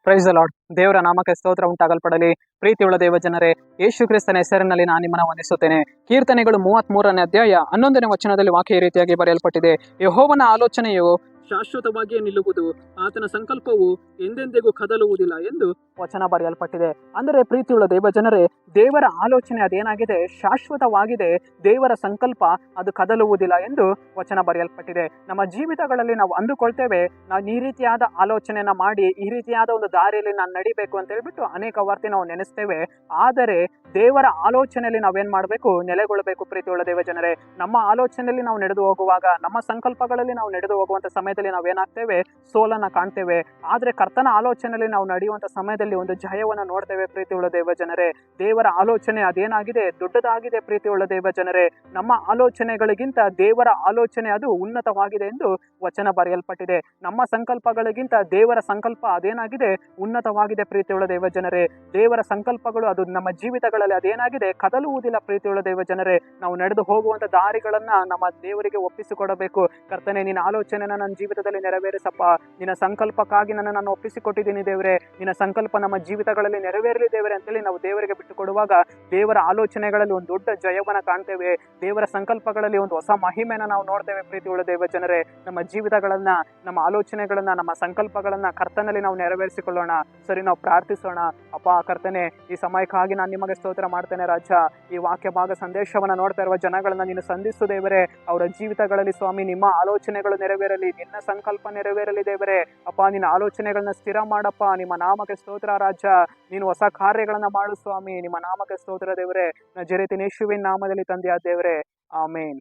Praise the lord. ದೇವರ ನಾಮಕ್ಕೆ ಸ್ತೋತ್ರ ಉಂಟಾಗಲ್ಪಡಲಿ. ಪ್ರೀತಿಯುಳ್ಳ ದೇವ ಜನರೇ, ಯೇಸು ಕ್ರಿಸ್ತನ ಹೆಸರಿನಲ್ಲಿ ನಾನು ನಿಮ್ಮನ್ನು ವಂದಿಸುತ್ತೇನೆ. ಕೀರ್ತನೆಗಳು 33ನೇ ಅಧ್ಯಾಯ 11ನೇ ವಚನದಲ್ಲಿ ವಾಕ್ಯ ಈ ರೀತಿಯಾಗಿ ಬರೆಯಲ್ಪಟ್ಟಿದೆ. ಯೆಹೋವನ ಆಲೋಚನೆಯು ಶಾಶ್ವತವಾಗಿಯೇ ನಿಲ್ಲುವುದು, ಆತನ ಸಂಕಲ್ಪವು ಎಂದೆಂದಿಗೂ ಕದಲುವುದಿಲ್ಲ ಎಂದು ವಚನ ಬರೆಯಲ್ಪಟ್ಟಿದೆ. ಅಂದರೆ ಪ್ರೀತಿಯುಳ್ಳ ದೇವ ಜನರೇ, ದೇವರ ಆಲೋಚನೆ ಅದೇನಾಗಿದೆ, ಶಾಶ್ವತವಾಗಿದೆ. ದೇವರ ಸಂಕಲ್ಪ ಅದು ಕದಲುವುದಿಲ್ಲ ಎಂದು ವಚನ ಬರೆಯಲ್ಪಟ್ಟಿದೆ. ನಮ್ಮ ಜೀವಿತಗಳಲ್ಲಿ ನಾವು ಅಂದುಕೊಳ್ತೇವೆ, ನಾವು ಈ ರೀತಿಯಾದ ಆಲೋಚನೆಯನ್ನ ಮಾಡಿ ಈ ರೀತಿಯಾದ ಒಂದು ದಾರಿಯಲ್ಲಿ ನಾನು ನಡಿಬೇಕು ಅಂತ ಹೇಳ್ಬಿಟ್ಟು ಅನೇಕ ವಾರ್ತೆ ನಾವು ನೆನೆಸ್ತೇವೆ. ಆದರೆ ದೇವರ ಆಲೋಚನೆಯಲ್ಲಿ ನಾವೇನ್ ಮಾಡಬೇಕು, ನೆಲೆಗೊಳ್ಳಬೇಕು. ಪ್ರೀತಿಯುಳ್ಳ ದೇವ ಜನರೇ, ನಮ್ಮ ಆಲೋಚನೆಯಲ್ಲಿ ನಾವು ನಡೆದು ಹೋಗುವಾಗ, ನಮ್ಮ ಸಂಕಲ್ಪಗಳಲ್ಲಿ ನಾವು ನಡೆದು ಹೋಗುವಂತ ಸಮಯದಲ್ಲಿ ನಾವೇನಾಗ್ತೇವೆ, ಸೋಲನ್ನ ಕಾಣ್ತೇವೆ. ಆದ್ರೆ ಕರ್ತನ ಆಲೋಚನೆಯಲ್ಲಿ ನಾವು ನಡೆಯುವಂತ ಸಮಯದಲ್ಲಿ ಒಂದು ಜಯವನ್ನ ನೋಡ್ತೇವೆ. ಪ್ರೀತಿಯುಳ್ಳ ದೇವ ಜನರೇ, ದೇವರ ಆಲೋಚನೆ ಅದೇನಾಗಿದೆ, ದೊಡ್ಡದಾಗಿದೆ. ಪ್ರೀತಿಯುಳ್ಳ ದೇವ ಜನರೇ, ನಮ್ಮ ಆಲೋಚನೆಗಳಿಗಿಂತ ದೇವರ ಆಲೋಚನೆ ಅದು ಉನ್ನತವಾಗಿದೆ ಎಂದು ವಚನ ಬರೆಯಲ್ಪಟ್ಟಿದೆ. ನಮ್ಮ ಸಂಕಲ್ಪಗಳಿಗಿಂತ ದೇವರ ಸಂಕಲ್ಪ ಅದೇನಾಗಿದೆ, ಉನ್ನತವಾಗಿದೆ. ಪ್ರೀತಿಯುಳ್ಳ ದೇವ ಜನರೇ, ದೇವರ ಸಂಕಲ್ಪಗಳು ಅದು ನಮ್ಮ ಜೀವಿತಗಳಲ್ಲಿ ಅದೇನಾಗಿದೆ, ಕದಲುವುದಿಲ್ಲ. ಪ್ರೀತಿಯುಳ್ಳ ದೇವ ಜನರೇ, ನಾವು ನಡೆದು ಹೋಗುವಂತ ದಾರಿಗಳನ್ನ ನಮ್ಮ ದೇವರಿಗೆ ಒಪ್ಪಿಸಿಕೊಡಬೇಕು. ಕರ್ತನೆ, ನಿನ್ನ ಆಲೋಚನೆನ ನನ್ನ ಜೀವಿತದಲ್ಲಿ ನೆರವೇರಿಸಪ್ಪ. ನಿನ್ನ ಸಂಕಲ್ಪಕ್ಕಾಗಿ ನಾನು ಒಪ್ಪಿಸಿಕೊಟ್ಟಿದ್ದೀನಿ ದೇವರೇ. ನಿನ್ನ ಸಂಕಲ್ಪ ನಮ್ಮ ಜೀವಿತಗಳಲ್ಲಿ ನೆರವೇರಲಿ ದೇವರೇ ಅಂತೇಳಿ ನಾವು ದೇವರಿಗೆ ಬಿಟ್ಟು ಕೊಡುವಾಗ ದೇವರ ಆಲೋಚನೆಗಳಲ್ಲಿ ಒಂದು ದೊಡ್ಡ ಜಯವನ್ನ ಕಾಣ್ತೇವೆ. ದೇವರ ಸಂಕಲ್ಪಗಳಲ್ಲಿ ಒಂದು ಹೊಸ ಮಹಿಮೆನ ನಾವು ನೋಡ್ತೇವೆ. ಪ್ರೀತಿಯುಳ್ಳ ದೇವ ಜನರೇ, ನಮ್ಮ ಜೀವಿತಗಳನ್ನ, ನಮ್ಮ ಆಲೋಚನೆಗಳನ್ನ, ನಮ್ಮ ಸಂಕಲ್ಪಗಳನ್ನ ಕರ್ತನಲ್ಲಿ ನಾವು ನೆರವೇರಿಸಿಕೊಳ್ಳೋಣ. ಸರಿ, ನಾವು ಪ್ರಾರ್ಥಿಸೋಣ. ಅಪ್ಪ ಕರ್ತನೆ, ಈ ಸಮಯಕ್ಕಾಗಿ ನಾನು ನಿಮಗೆ ಸ್ತೋತ್ರ ಮಾಡ್ತೇನೆ ರಾಜ. ಈ ವಾಕ್ಯ ಭಾಗ ಸಂದೇಶವನ್ನ ನೋಡ್ತಾ ಇರುವ ಜನಗಳನ್ನ ನೀನು ಸಂಧಿಸು ದೇವರೇ. ಅವರ ಜೀವಿತಗಳಲ್ಲಿ ಸ್ವಾಮಿ ನಿಮ್ಮ ಆಲೋಚನೆಗಳು ನೆರವೇರಲಿ, ನಿನ್ನ ಸಂಕಲ್ಪ ನೆರವೇರಲಿ ದೇವರೇ. ಅಪ್ಪ, ನಿನ್ನ ಆಲೋಚನೆಗಳನ್ನ ಸ್ಥಿರ ಮಾಡಪ್ಪ. ನಿಮ್ಮ ನಾಮಕ್ಕೆ ಸ್ತೋತ್ರ ರಾಜ. ನೀನು ಹೊಸ ಕಾರ್ಯಗಳನ್ನ ಮಾಡು ಸ್ವಾಮಿ. ನಿಮ್ಮ ನಾಮಕ್ಕೆ ಸ್ತೋತ್ರ ದೇವರೇ. ನಜರೇತಿನ ಯೇಸುವಿನ ನಾಮದಲ್ಲಿ ತಂದೆಯಾದ ದೇವರೇ, ಆಮೇನ್.